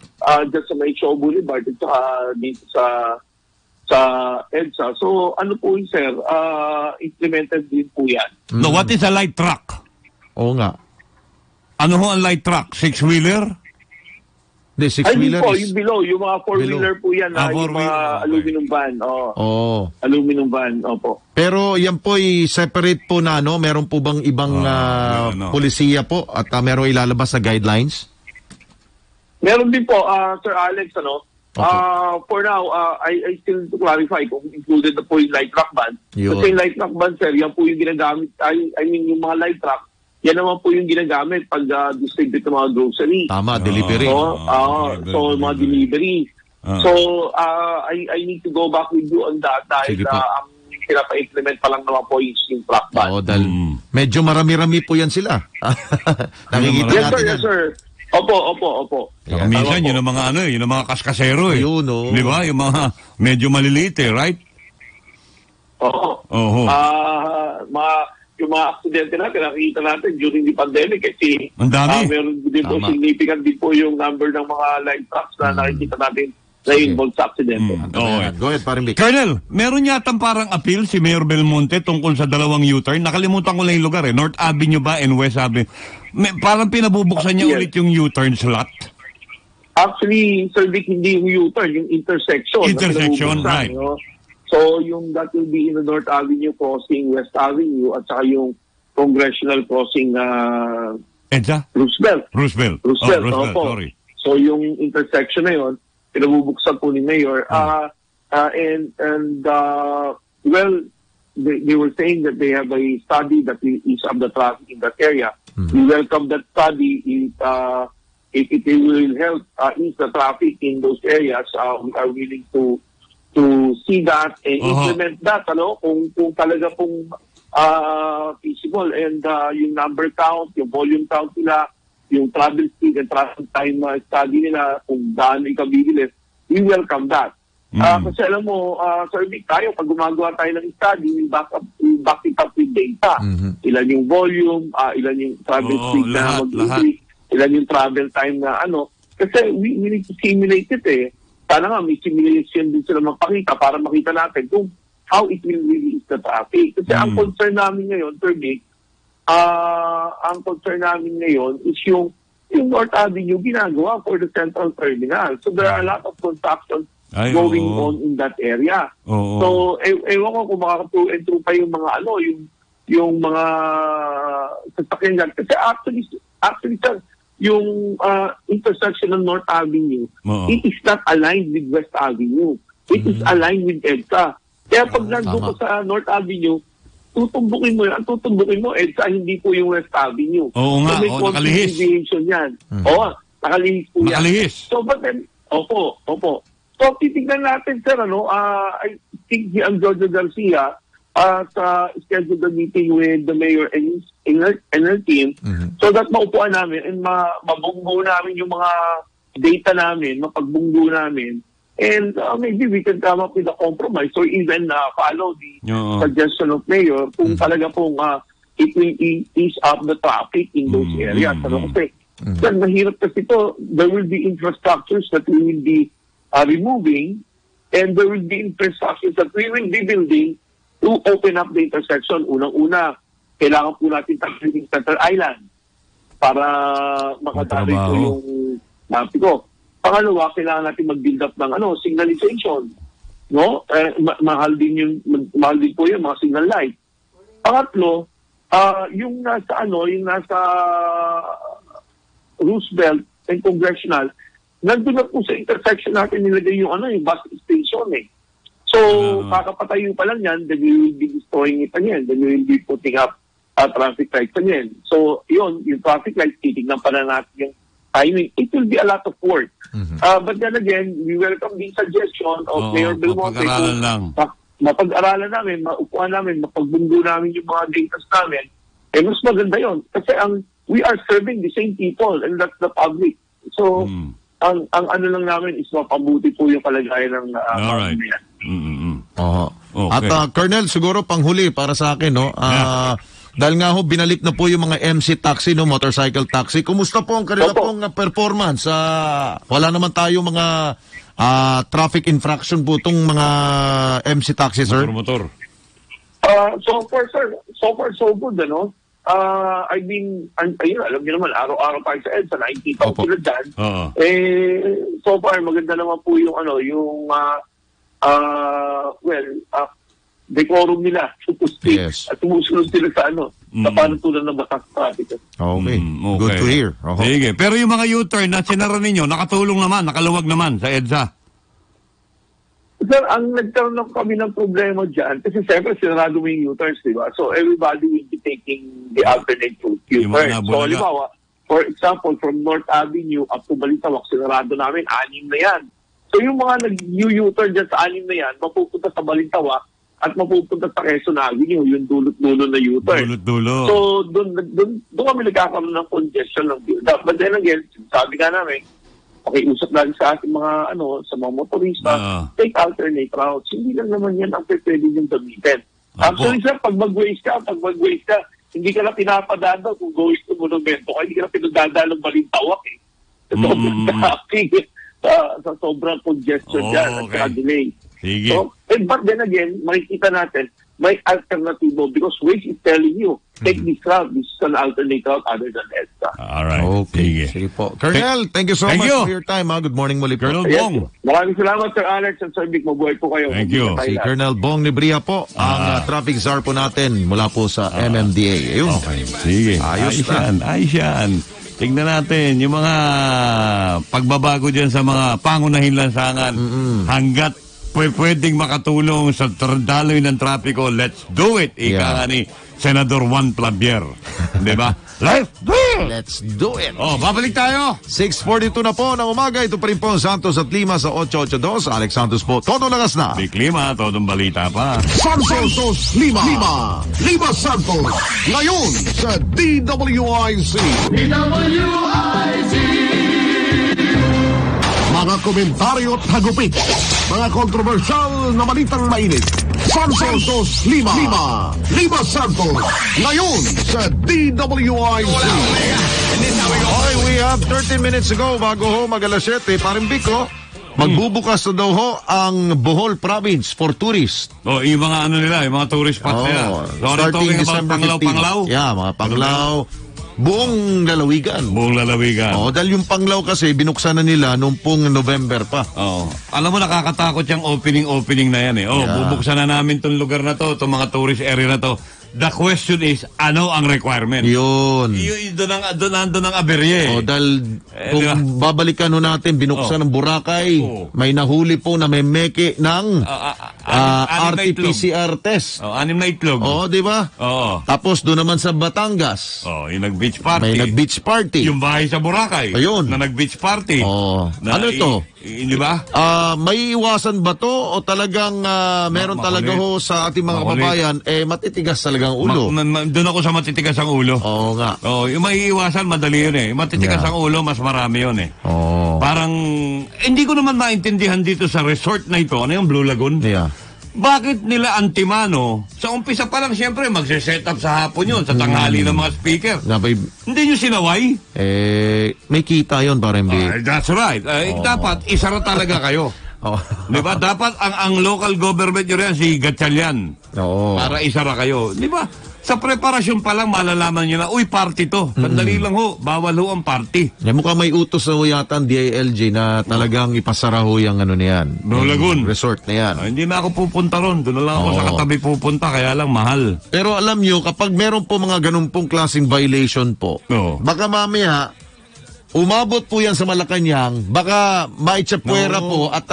Just sa may Shaw Boulevard at saka dito sa EDSA. So, ano po yun, sir? Implemented din po yan. No, what is a light truck? Oo nga. Ano ho ang light truck? 6-wheeler? The Ay, six-wheeler po, is... yung below, yung mga four-wheeler po yan, yung mga four-wheeler, okay. aluminum van. Oh. Aluminum van, opo. Pero yan po separate po na, no? Meron po bang ibang polisiya po at meron ilalabas na guidelines? Meron din po, Sir Alex, Okay. for now, I still to clarify kung included na po yung light truck van. Yun. Kasi yung light truck van, sir, yan po yung ginagamit, yung mga light truck, yan naman po yung ginagamit pag distribute ng mga grocery. Tama, delivery. So, mga delivery. So, I need to go back with you on that dahil Sige po. ang pinapa-implement pa lang naman po yung truck van. Oo, dahil medyo marami-rami po yan sila. Nakikita Yes, natin sir, yan. yes, sir. Opo. Saka minsan, yun ang mga yun ang mga kaskasero eh. Yun, oh. Di ba? Yung mga medyo maliliit eh, right? Oo. Yung mga aksidente natin, nakikita natin during the pandemic kasi Ang dami. meron din po Tama. significant din po yung number ng mga light trucks na nakikita natin na involved sa aksidente. Okay. Go ahead, paring Vic. Colonel, meron yatang parang appeal si Mayor Belmonte tungkol sa dalawang U-turn. Nakalimutan ko lang yung lugar eh. North Avenue ba and West Avenue? Parang pinabubuksan niya Yes. ulit yung U-turn slot. Actually, Sir Vic, hindi yung U-turn, yung intersection. na Intersection, pinabubuksan, right. no? So, that will be in the North Avenue crossing, West Avenue, at saka yung Congressional crossing Edsa? Roosevelt. Roosevelt. Roosevelt, Roosevelt, opo. sorry. So, yung intersection na yun, pinabubuksan po ni Mayor. Well, they were saying that they have a study that will ease up the traffic in that area. We welcome that study. It will help ease the traffic in those areas. We are willing to see that and implement that, kung talaga pong feasible. And yung number count, yung volume count nila, yung travel speed and travel time study nila, kung gaano ikabibilis, we welcome that. Kasi alam mo, Sir Vic, tayo, pag gumagawa tayo ng study, we back it up with data. Ilan yung volume, ilan yung travel speed na mag-increase, ilan yung travel time na Kasi we need to simulate it eh. Sana nga may simulation din sila magpakita para makita natin kung how it will really ease the traffic. Kasi ang concern namin ngayon, Sir Vic, ang concern namin ngayon is yung North Avenue ginagawa for the Central Terminal. So there are a lot of construction going on in that area. So ewan ko kung makaka-2 and 2 pa yung mga yung mga sasakyan dyan. Kasi actually sir, yung intersection ng North Avenue, it is not aligned with West Avenue. It is aligned with EDSA. Kaya pag nandun ko sa North Avenue, tutumbukin mo yan. Ang tutumbukin mo, EDSA, hindi po yung West Avenue. Oo nga, so, may nakalihis. deviation yan. Oo, nakalihis po yan. Nakalihis. So, but then, opo. So, titignan natin, sir, I think si Giorgio Garcia sa scheduled the meeting with the mayor and her team so that maupuan namin and mabunggo namin yung mga data namin, mapagbunggo namin. And maybe we can come up with a compromise or even follow the suggestion of mayor kung talaga pong it will ease up the traffic in those areas. Kasi mahirap kasi ito, there will be infrastructures that we will be removing and there will be infrastructures that we will be building to open up the intersection. Unang-una, kailangan po natin tayo yung Central Island para makadali po yung traffic ko. Pangalawa, kailangan natin mag-build up ng signalization. No? Mahal din po yung mga signal light. Pangatlo, yung nasa Roosevelt and Congressional, nandun na po sa intersection natin nilagay yung bus station eh. So, kakapatayo pa lang yan, then we will be destroying it again. Then we will be putting up traffic lights again. So, yung traffic lights, titignan pa na natin yung timing. It will be a lot of work. But then again, we welcome the suggestion of Mayor Belmonte. Mapag-aralan lang. Mapag-aralan namin, maupuan namin, mapagbunggo namin yung mga data namin. Mas maganda yon. Kasi we are serving the same people and that's the public. So, ang lang namin is mapabuti po yung kalagayan ng pamilya. Okay. At Colonel, siguro panghuli para sa akin, no? Dahil nga ho, binalik na po yung mga MC taxi, no, motorcycle taxi. Kumusta po ang kanila pong performance? Wala naman tayo mga traffic infraction po itong mga MC taxi, sir? Motor. So far, so good, ayun, alam niyo naman, araw-araw tayo sa EDSA, nakikita ko Opo. sila dyan. Oo. So far, maganda naman po yung decorum nila, so to speak. Yes. At sumusunod sila sa sa panuntunan ng batas traffic. Okay. Okay. Good to hear. Oho. Sige. Pero yung mga U-turn na sinara ninyo, nakatulong naman, nakaluwag naman sa EDSA. Sir, ang nagkaroon lang kami ng problema dyan, kasi siyempre sinarado mo yung U-turns, di ba? So everybody will be taking the alternate route Yung mga U-turns. So, nabulaga. halimbawa, for example, from North Avenue up to Balintawak, sinarado namin, 6 na yan. So yung mga nag-U-turn dyan sa 6 na yan, mapupunta sa Balintawak at mapupunta sa Quezon Avenue, yung dulot-dulo na U-turn. Dulot-dulo. So, doon kami nagkakaroon ng congestion ng build-up. But then again, sabi nga namin, pakiusap lang sa ating mga, sa mga motorista, take alternate routes. Hindi lang naman yan ang pwede niyong gamitin. Actually, sir, pag mag-waste ka, hindi ka na pinapadaan daw kung going to Monumento ka, hindi ka na pinagdadaan ng Balintawak eh. Sa sobrang traffic, sa sobrang congestion dyan at saka delay. Sige. So, but then again, makikita natin, may alternatibo because Waze is telling you, take this route. This is an alternate route other than EDSA. Alright. Okay. Sige. Sige po. Colonel, thank you so Thank much you. for your time. Good morning muli po. Colonel Yes. Bong. Maraming salamat, Sir Alex and Sir Vic. Mabuhay po kayo. Thank you. Si Colonel Bong Nebria po, ang traffic czar po natin mula po sa MMDA. Ayun. Okay. Sige. Ayos Ayos yan. Tingnan natin yung mga pagbabago dyan sa mga pangunahing lansangan. Hanggat pwedeng makatulong sa daloy ng trapiko, let's do it. Ika Yeah. nga ni Senador Juan Plabier. Diba? Let's do it! Let's do it. Oh, babalik tayo. 6:42 na po ng umaga. Ito pa rin po ang Santos at Lima sa 882. Alex Santos po. Todo lakas na. Di klima, todong balita pa. Santos Lima Santos. Ngayon sa DWIC. Mga komentaryo at hagupit. Mga kontrobersyal na balitang mainit. Santos Lima Santos. Ngayon sa DWIC. Okay, we have 30 minutes ago bago ho mag-alas 7. Paring Biko, magbubukas na daw ho ang Bohol Province for tourists. Oh, yung mga nila, yung mga tourist spots nila. So, Starting December 15. Panglaw? Yeah, mga Panglaw. Buong lalawigan. Buong lalawigan. Oh, dahil yung Panglaw kasi binuksan na nila noong pong November pa. Oh. Alam mo, nakakatakot yung opening na yan eh. Oh, Yeah. bubuksan na namin tong lugar na to, itong mga tourist area na to. The question is, ano ang requirement? Yun. Doon ang aberye. Oh, dahil kung diba? babalikan ho natin, binuksan ng Boracay, may nahuli po na may meke ng anim na itlog. RT-PCR test. Oh, 6 na itlog. Oh, di ba? Oo. Tapos doon naman sa Batangas, Oh, yung nag-beach party. may nag-beach party. Yung bahay sa Boracay. Ayun. Na nag-beach party. Oh. Ano ito? Di ba? May iwasan ba to o talagang meron talaga ho sa ating mga Makulit. kababayan matitigas talagang ulo? Doon ako sa matitigas ang ulo. Oo nga. Oh, yung maiiwasan, madali yun eh. Yung matitigas Yeah. ang ulo, mas marami yun eh. Oh. Parang, hindi ko naman maintindihan dito sa resort na ito. Ano yung Blue Lagoon? Yeah. Bakit nila antimano? Sa umpisa pa lang, siyempre, magse-set up sa hapon yun, sa tanghali ng mga speaker. Hindi nyo sinaway? May kita yun parang That's right. Dapat, isara talaga kayo. Oh. Di ba? Dapat ang local government nyo rin, si Gatchalian. Oo. Para isara kayo. Di ba? Sa preparasyon pa lang, malalaman nyo na, uy, party to. Sandali lang ho, bawal ho ang party. Mukhang may utos na ho yata ang DILG na talagang ipasara ho yung ano na yan. Blue Lagoon. Resort na yan. Hindi na ako pupunta ron. Doon na lang ako sa katabi pupunta, kaya lang mahal. Pero alam nyo, kapag meron po mga ganun pong klaseng violation po, Oo. baka mamaya, umabot po yan sa Malacanang, baka maitsapwera po at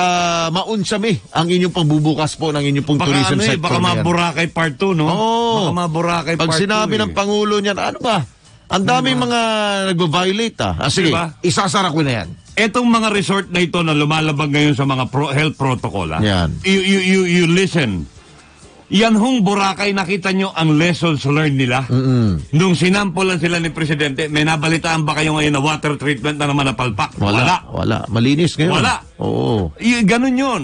maunsami ang inyong pagbubukas po ng inyong pong tourism sector baka na yan. Boracay Part 2, no? Oo. Baka Boracay Part 2. Pag sinabi ng Pangulo niyan, ano ba? Ang daming mga nagbo-violate sige, Diba? isasara ko na yan. Etong mga resort na ito na lumalabag ngayon sa mga health protocol, Yan. You listen. Yan hong Boracay, nakita nyo ang lessons learned nila? Nung sinampulan sila ni Presidente, may nabalitaan ba kayo ngayon na water treatment na naman napalpak? Wala. Malinis ngayon. Wala. Oo. Ganun yun.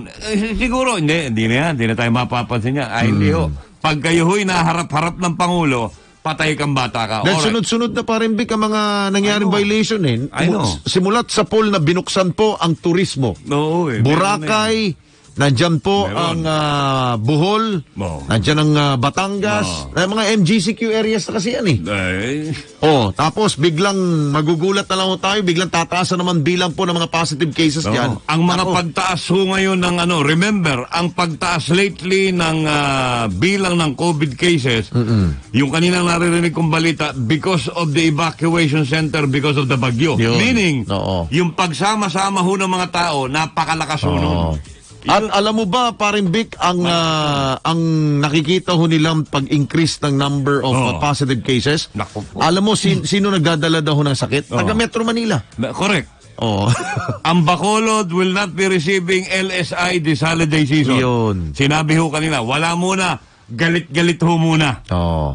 Siguro, hindi na yan. Hindi na tayo mapapansin yan. Hindi ho. Pag kayo ho'y naharap-harap ng Pangulo, patay kang bata ka. Dahil sunod-sunod na pa rin, Vic, ang mga nangyaring violation I know. Simulat sa pool na binuksan po ang turismo. Oo, Boracay, Nandyan po Meron. ang Bohol, Oo. nandyan ang Batangas, mga MGCQ areas na kasi yan eh. Tapos biglang magugulat na lang tayo, biglang tataas na naman bilang po ng mga positive cases dyan. Ang mga pagtaas ho ngayon ng remember, ang pagtaas lately ng bilang ng COVID cases, yung kaninang naririnig kong balita, because of the evacuation center, because of the bagyo. Yun. Meaning, yung pagsama-sama ho ng mga tao, napakalakas ho nun. At alam mo ba, paring Vic, ang nakikita ho nilang pag-increase ng number of positive cases, Naku po. alam mo sino nagdadala daw ng sakit? Taga Metro Manila. Correct. Oo. Ang Bacolod will not be receiving LSI this holiday season. Yun. Sinabi ho kanila, wala muna, galit-galit ho muna.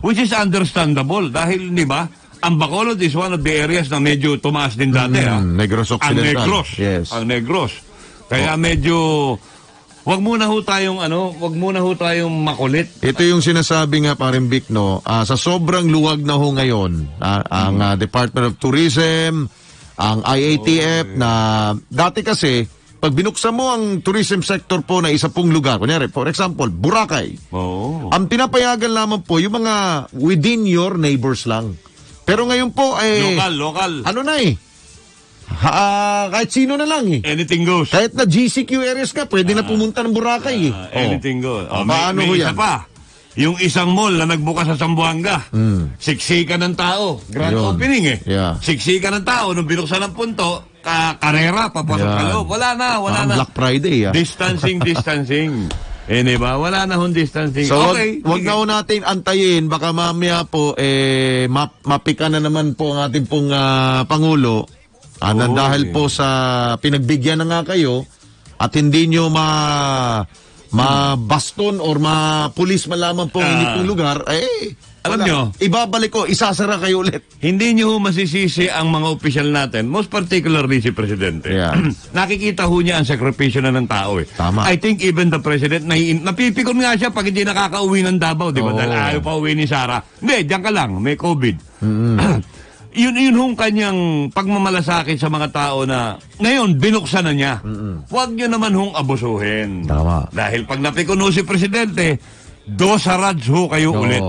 Which is understandable dahil, di ba, ang Bacolod is one of the areas na medyo tumaas din dati. Negros Ang Occidental. Negros. Yes. Ang Negros. Kaya medyo, wag muna ho tayong makulit. Ito yung sinasabi nga paring Vic, no? Sa sobrang luwag na ho ngayon, ang Department of Tourism, ang IATF, na dati kasi, pag binuksan mo ang tourism sector po na isa pong lugar, kunyari, for example, Boracay, ang pinapayagan lamang po yung mga within your neighbors lang. Pero ngayon po, Local. ano na kahit sino na lang Anything goes. Kahit na GCQ areas ka, pwede na pumunta ng Boracay Anything goes. Paano ho may yan? isa pa. Yung isang mall na nagbukas sa Zamboanga, siksikan ng tao. Grand Yun. opening Yeah. Siksikan ng tao. Nung binuksan ng punto, karera, papasok Yan. ka loob. Wala na. Black Friday, Distancing. Diba? Wala na hong distancing. So, okay. wag na ho natin antayin. Baka mamaya po, mapika na naman po ang ating pong Pangulo. Dahil po sa pinagbigyan na nga kayo at hindi nyo mabaston or mapulis man lamang po ang inyong lugar, Alam nyo, ibabalik ko, isasara kayo ulit. hindi nyo masisisi ang mga opisyal natin, most particularly si Presidente. Yeah. Nakikita ho niya ang sakripisyo na ng tao Tama. I think even the President, napipikon nga siya pag hindi nakakauwi ng Davao, di ba? Dahil ayaw pa uwi ni Sara. Hindi, diyan ka lang, may COVID. Yun hong kanyang pagmamalasakit sa mga tao na ngayon, binuksan na niya. Huwag nyo naman hong abusuhin. Tama. Dahil pag napikon ho si Presidente, sarads ho kayo ulit.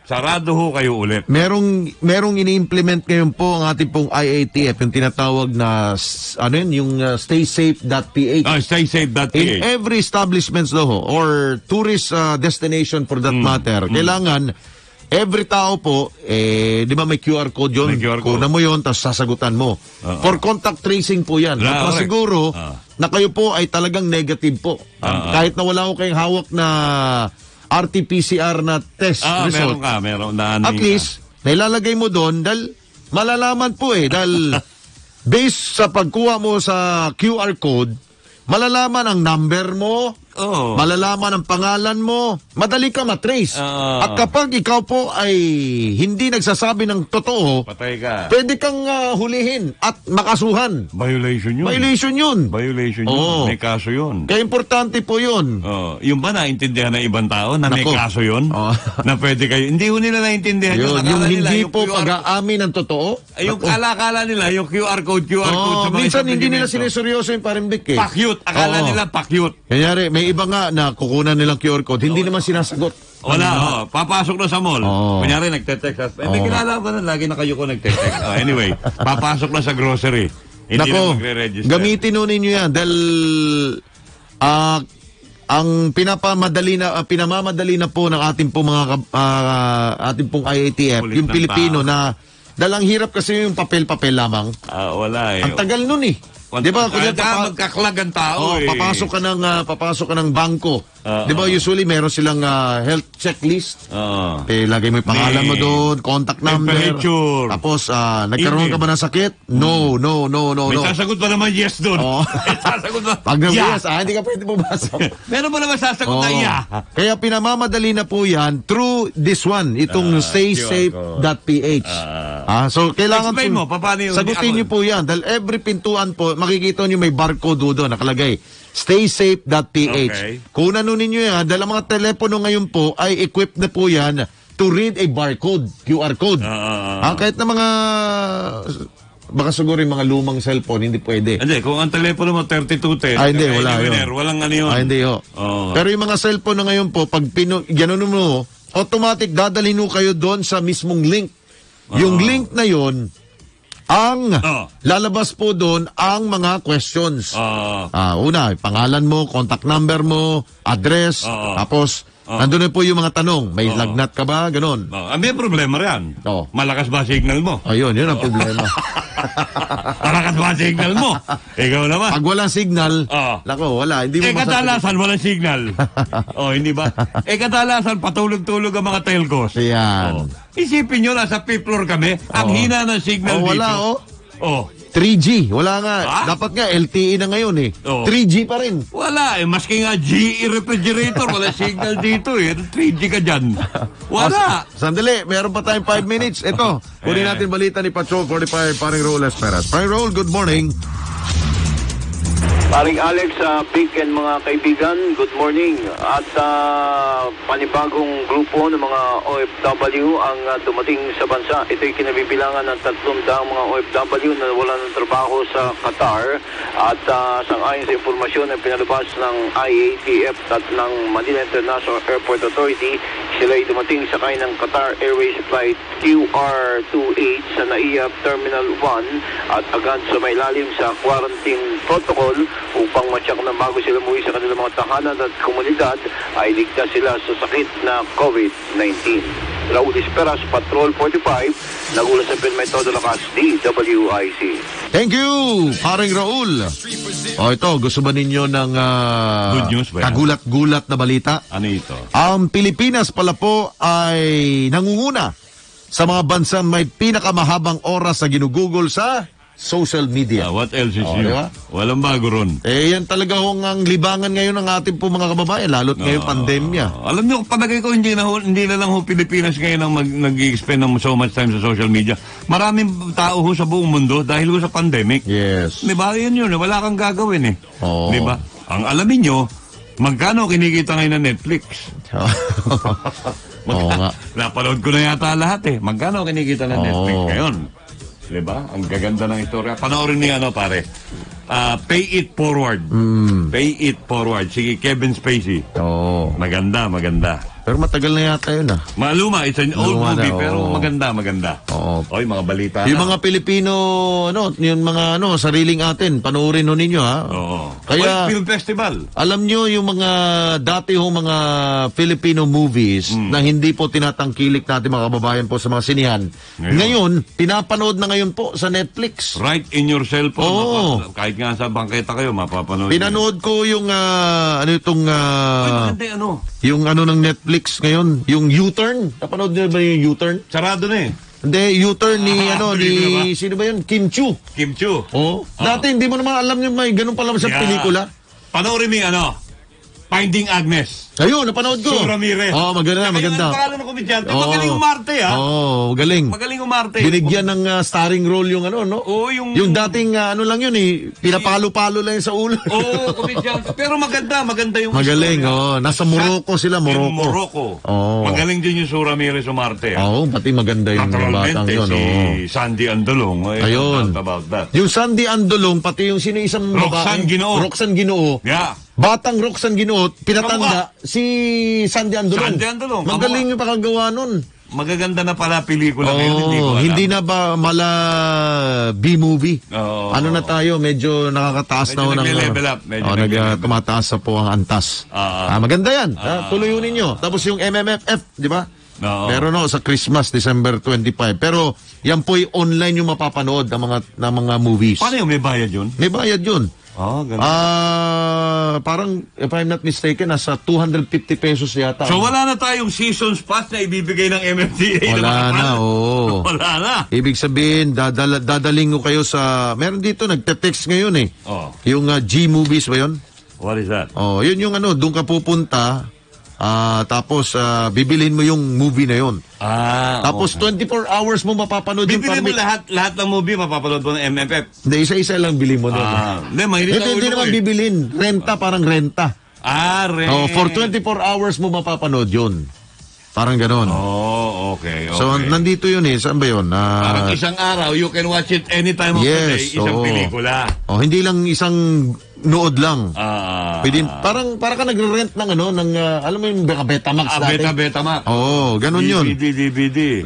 Sarado ho kayo ulit. Merong ini-implement ngayon po ang ating pong IATF, yung tinatawag na yung staysafe.ph. Staysafe.ph. In every establishment or tourist destination for that matter, kailangan every tao po, di ba may QR code yun? May QR code. Kunan mo yun, tapos sasagutan mo. For contact tracing po yan. At Correct. masiguro na kayo po ay talagang negative po. Kahit na wala ko kayong hawak na RT-PCR na test result. Meron. At least, nailalagay mo doon dahil malalaman po dahil based sa pagkuha mo sa QR code, malalaman ang number mo, malalaman ang pangalan mo, madali ka matrace. At kapag ikaw po ay hindi nagsasabi ng totoo, Patay ka. pwede kang hulihin at makasuhan. Violation yun. Violation yun. Violation yun. Oo. May kaso yun. Kaya importante po yun. Yung ba naintindihan ng ibang tao na may Nako. kaso yun? Na pwede kayo. Hindi ho nila naintindihan yun. Yun, Akala yung nila, hindi yung po QR pag-aamin ng totoo. Yung kala nila, yung QR code sa mga minsan hindi nila establishmento. sineseryoso yung parimbik Pakyut. Akala nila pakyut. Kanyari, may iba nga na kukunan nilang QR code, hindi naman sinasagot. Wala, papasok na sa mall. Oo. Kunyari, nagte-text. May kilala ko na, lagi na kayo ko nagte-text. Anyway, papasok na sa grocery. Hindi na Nako, magre-register. gamitin nun ninyo yan dahil ang pinamamadali na po ng ating pong ating pong IATF, Kulit yung ng Pilipino tao. na dalang hirap kasi yung papel-papel lamang. Wala Ang tagal nun Di ba? Magkaklag ang tao papasok ka ng bangko. Di ba usually meron silang health checklist. Lagay mo yung pangalan mo doon, contact number. Temperature. Tapos nagkaroon ka ba ng sakit? No. May sasagot pa naman yes doon. May sasagot pa. Pag yes, hindi ka pwede pumasok. Meron pa naman sasagot na yeah. Kaya pinamamadali na po yan through this one, itong staysafe.ph. So kailangan Explain mo, paano yun? sagutin niyo po yan. Dahil every pintuan po, makikita niyo may barcode doon nakalagay. Staysafe.ph. Okay. Kung ano ninyo yan, dahil ang mga telepono ngayon po ay equipped na po yan to read a barcode, QR code. Kahit na mga baka siguro yung mga lumang cellphone, hindi pwede. Hindi, kung ang telepono mo 3210, Hindi, wala yun. Walang ano yun. Hindi ho. Oo. Pero yung mga cellphone na ngayon po, pag ganun mo, automatic dadalhin mo kayo doon sa mismong link. Yung link na yun, lalabas po doon ang mga questions. Una, pangalan mo, contact number mo, address, tapos nandun na po yung mga tanong. May lagnat ka ba? Ganon. May problema riyan. Malakas ba signal mo? Ayun, yun ang problema. Malakas ba signal mo? Ikaw naman. Pag walang signal, lako, wala. Hindi mo kadalasan walang signal. Hindi ba? Kadalasan patulog-tulog ang mga telcos. Yan. Isipin nyo, nasa fifth floor kami, ang hina ng signal dito. Wala, 3G. Wala nga. Dapat nga, LTE na ngayon eh. 3G pa rin. Wala maski nga GE refrigerator, wala signal dito eh. 3G ka dyan. Wala. Sandali, meron pa tayong 5 minutes. Ito, kunin natin balita ni Patrol 45, paring Raul Esperas. Paring Raul, good morning. Paring Alex, Pick and mga kaibigan, good morning. At panibagong grupo ng mga OFW ang dumating sa bansa. Ito'y kinabibilangan ng 300 mga OFW na wala ng trabaho sa Qatar. At sangayon sa impormasyon na pinalabas ng IATF at ng Manila International Airport Authority, sila ay dumating sakay ng Qatar Airways Flight QR28 sa NAIA Terminal 1 at agad sa mailalim sa quarantine protocol upang matyak na bago sila umuwi sa kanilang mga tahanan at komunidad ay ligtas sila sa sakit na COVID-19. Raul Esperas, Patrol 45, nagulat sa Metodo Lakas, DWIC. Thank you, paring Raul. Ito, gusto ba ninyo ng good news ba yan? kagulat-gulat na balita? Ano ito? Ang Pilipinas pala po ay nangunguna sa mga bansang may pinakamahabang oras na ginugugol sa social media. What else is new? Diba? Walang bago ron. Yan talaga hong ang libangan ngayon ng ating po mga kababayan, lalo't ngayon pandemya. Alam niyo, palagay ko hindi na lang ho Pilipinas ngayon ang nag-expend ng so much time sa social media. Maraming tao ho sa buong mundo dahil ho sa pandemic. Yes. Di ba? Yan yun. Wala kang gagawin eh. Oo. Di ba? Ang alamin nyo, magkano kinikita ngayon ng Netflix? Oo nga. Napanood ko na yata lahat eh. Magkano kinikita ng Netflix ngayon? Diba? Ang gaganda ng istorya. Panoorin niyo pare. Pay It Forward. Pay It Forward. Sige, Kevin Spacey. Maganda. Pero matagal na yata yun Maluma, it's an old movie, pero maganda. Oo. Oy, mga balita yung mga Pilipino, yung mga sariling atin, panoorin ho ninyo Oo. Kaya, Film Festival. alam nyo yung mga dati hong mga Filipino movies na hindi po tinatangkilik natin mga kababayan po sa mga sinihan. Ngayon, pinapanood na ngayon po sa Netflix. Right in your cellphone. Oo. Kahit nga sa bangketa kayo, mapapanood. Pinanood ko yung maganda yung ng Netflix ngayon, yung U-Turn. Napanood nyo ba yung U-Turn? Sarado na eh. Hindi, U-Turn ni sino ba yun? Kim Chu. Kim Chu. Dati hindi mo naman alam yung may ganun pala sa pelikula. Panoorin mo yung Finding Agnes. Ayun, napanood ko. Sue Ramirez. maganda. Ang pangalan ng komedyante. Magaling umarte magaling. Magaling umarte. Binigyan ng starring role yung yung dating lang yun pinapalo-palo lang yun sa ulo. Komedyante. Pero maganda yung magaling, nasa Morocco sila, Morocco. Magaling din yung Sue Ramirez umarte. Pati maganda yung batang yun. Si Sandy Andolong. Ayun. About that. Yung Sandy Andolong, pati yung sino isang Roxanne Ginoo. Yeah. Batang Roxanne Ginoo, pinatanda si Sandy Andolong. Magaling yung pakagawa nun. Magaganda na pala pelikula ngayon. Hindi na ba mala B-movie? Na tayo, medyo nakakataas na nag-level up. Tumataas na po ang antas. Maganda yan. Tuloy ninyo. Tapos yung MMFF, di ba? Meron sa Christmas, December 25. Pero yan po'y online yung mapapanood ng mga movies. Paano yung may bayad yun? May bayad yun. Parang, if I'm not mistaken, nasa 250 pesos yata. So wala na tayong seasons pass na ibibigay ng MMDA? Wala na, Wala na. Ibig sabihin, dadaling ko kayo sa... Meron dito, nagte-text ngayon Yung G-movies ba yun? What is that? Yun yung doon ka pupunta, tapos bibilhin mo yung movie na yun. Tapos 24 hours mo mapapanood yung bibili mo lahat ng movie, mapapanood mo ng MMFF. Hindi, isa-isa lang bilhin mo doon. Hindi naman bibilhin. Renta, parang renta. Renta. For 24 hours mo mapapanood yun. Parang ganon. Okay. So, nandito yun eh. Saan ba yun? Parang isang araw, you can watch it any time of the day, isang pelikula. Hindi lang isang nood lang. Pwede, parang ka nagre-rent ng alam mo yung Betamax dati. Betamax. Ganun yun. DVD.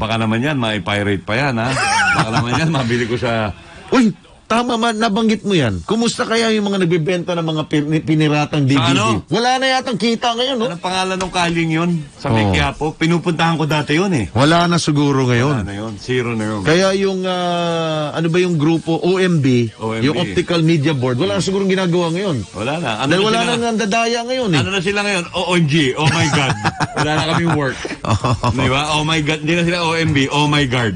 Baka naman yan, ma-pirate pa yan, ha? Baka naman yan, mabili ko sa... Uy, tama man, nabanggit mo yan. Kumusta kaya yung mga nagbebenta ng mga piniratang DVD? Wala na yatang kita ngayon, no? Anong pangalan ng kaling yun? Sa Quiapo? Pinupuntahan ko dati yun eh. Wala na siguro ngayon. Wala na yun. Zero na yun. Kaya yung, ano ba yung grupo, OMB, yung Optical Media Board, wala na siguro ginagawa ngayon. Wala na. Dahil wala na nandadaya ngayon eh. Ano na sila ngayon? OMG. Oh my God. Wala na kaming work. Di ba? Oh my God. Hindi na sila OMB. Oh my God.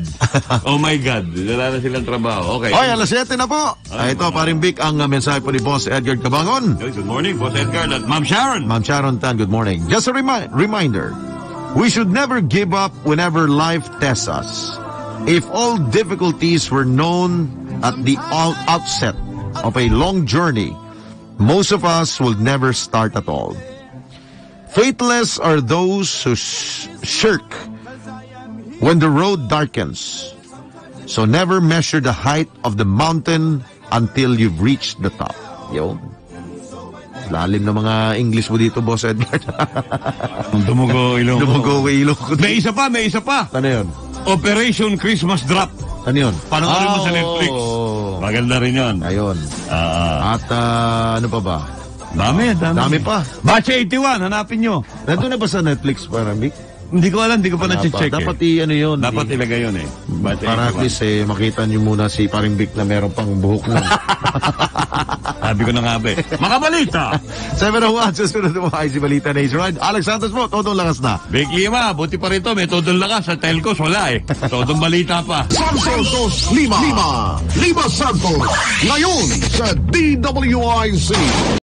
Oh my God. Wala na silang trabaho. Okay. Oy, alas 7 na po. Ito, paring Vic, ang mensahe po ni Boss Edgar Cabangon. Good morning, Boss Edgar. At Ma'am Sharon. Ma'am Sharon Tan, good morning. Just a reminder, we should never give up whenever life tests us. If all difficulties were known at the outset of a long journey, most of us will never start at all. Faithless are those who shirk when the road darkens. So never measure the height of the mountain until you've reached the top. Yun. Lalim na mga English mo dito, Boss Edgar. Dumugo ilong ko. Dumugo ilong ko. May isa pa. Ano yun? Operation Christmas Drop. Ano yun? Panoorin mo sa Netflix. Maganda rin yun. Ayun. At ano pa ba? Dami pa. Batch 81, hanapin nyo. Nandun na ba sa Netflix, parang Vic? Hindi ko alam, hindi ko pa na-check Dapat yun. Dapat ilagay yun eh. Para at least makita nyo muna si paring Vic na meron pang buhok lang. Sabi ko na nga ba eh. Mga balita! 701, susunod mo IC Balita Nationwide. Alex Santos po, todong lakas na. Vic Lima, buti pa rito, may todong lakas. Sa Telcos, wala eh. Todong balita pa. Santos Lima Santos. Ngayon sa DWIC.